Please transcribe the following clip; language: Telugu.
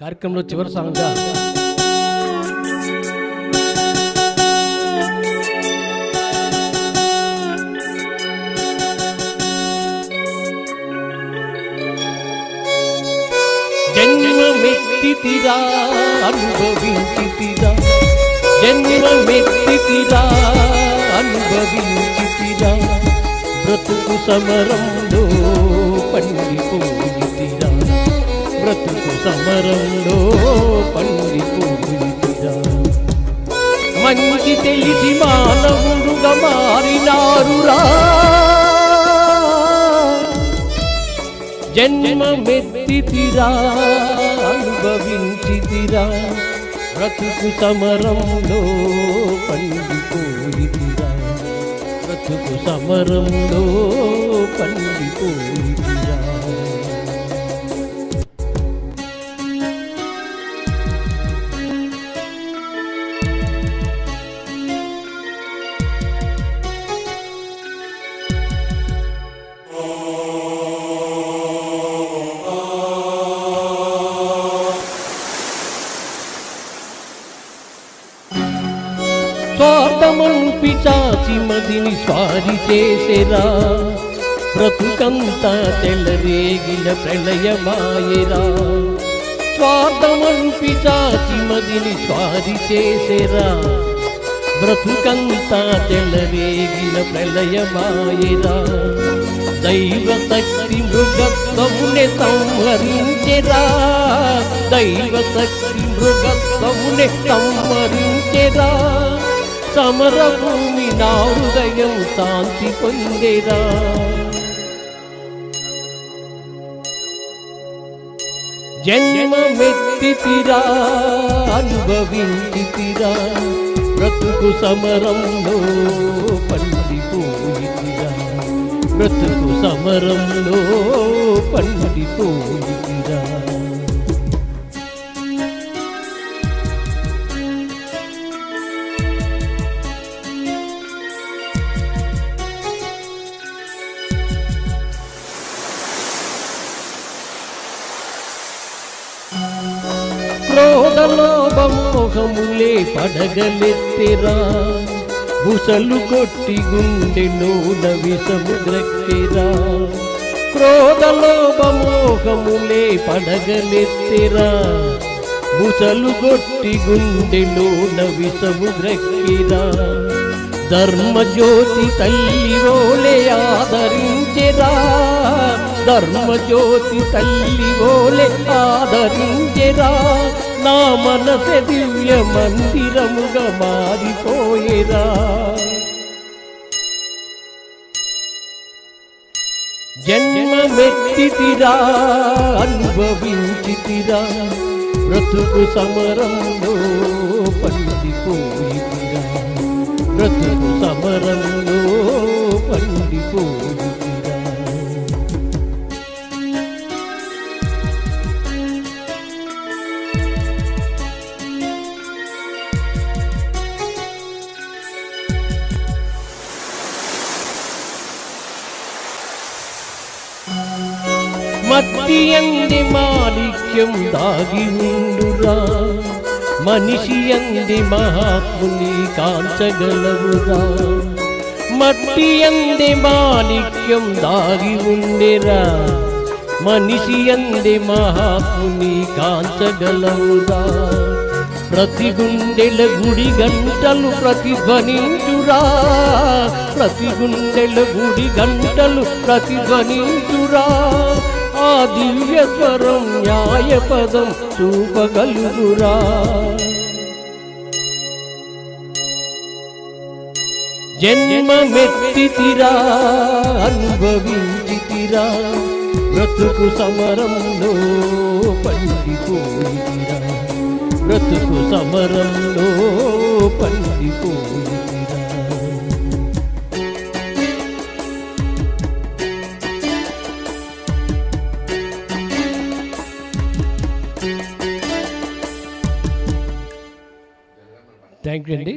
కార్యక్రమంలో చివరి సాంగ్గా జన్మమెత్తితిరా అనుభవించితిరా, జన్మమెత్తితిరా అనుభవించితిరా, బ్రతుకు సమరంలో పండిపోయితిరా, బ్రతుకు సమరంలో పండిపోయితిరా. మంచి తెలిసి మానవుడుగా మారినారురా, జన్మమెత్తితిరా అనుభవించితిరా, బ్రతుకు సమరంలో పండిపోయితిరా, బ్రతుకు సమరంలో పండిపోయితిరా. స్వార్థమను పిచాచి మదిని స్వారి చేసేరా, బ్రతుకంతా తెల్లరేగిన ప్రళయమాయరా. స్వార్థమను పిచాచి మదిని స్వారి చేసేరా, బ్రతుకంతా తెల్లరేగిన ప్రళయమాయరా. దైవ శక్తి మృగత్వమునే సంహరించెరా, దైవ శక్తి మృగత్వమునే సంహరించెరా. సమరభూమి నా హృదయం శాంతి పొందేరా. జన్మమెత్తితిరా అనుభవించితిరా, బ్రతుకు సమరంలో పండిపోయితిరా, బ్రతుకు సమరంలో పండిపోయితిరా. క్రోధలోభమోహములే పడగలెత్తిరా, బుసలు కొట్టి గుండెలోన విషము గ్రక్కిరా. క్రోధలోభమోహములే పడగలెత్తిరా, బుసలు కొట్టి గుండెలోన విషము గ్రక్కిరా. ధర్మజ్యోతి తల్లి ఓలే ఆదరించెరా, ధర్మజ్యోతి తల్లి ఓలే ఆదరించెరా. నా మనసె దివ్య మందిరముగా మారిపోయేరా. జన్మమెత్తితిరా అనుభవించితిరా, బ్రతుకు సమరంలో పండిపోయితిరా, బ్రతుకు సమరంలో పండిపోయితిరా. మట్టి యందే మాణిక్యం దాగి ఉండురా, మనిషి యందే మహాత్ముని కాంచగలవురా. మట్టి యందే మాణిక్యం దాగి ఉండెరా, మనిషి యందే మహాత్ముని కాంచగలవురా. ప్రతి గుండెల గుడి గంటలు ప్రతిధ్వనించురా, ప్రతి గుండెల గుడి గంటలు ప్రతిధ్వనించురా. ఆ దివ్య స్వరం న్యాయ పదం చూపగలుగురా. జన్మమెత్తితిరా అనుభవించితిరా, బ్రతుకు సమరంలో పండిపోయితిరా, బ్రతుకు సమరంలో పండిపోయితిరా. థ్యాంక్ యూ అండి.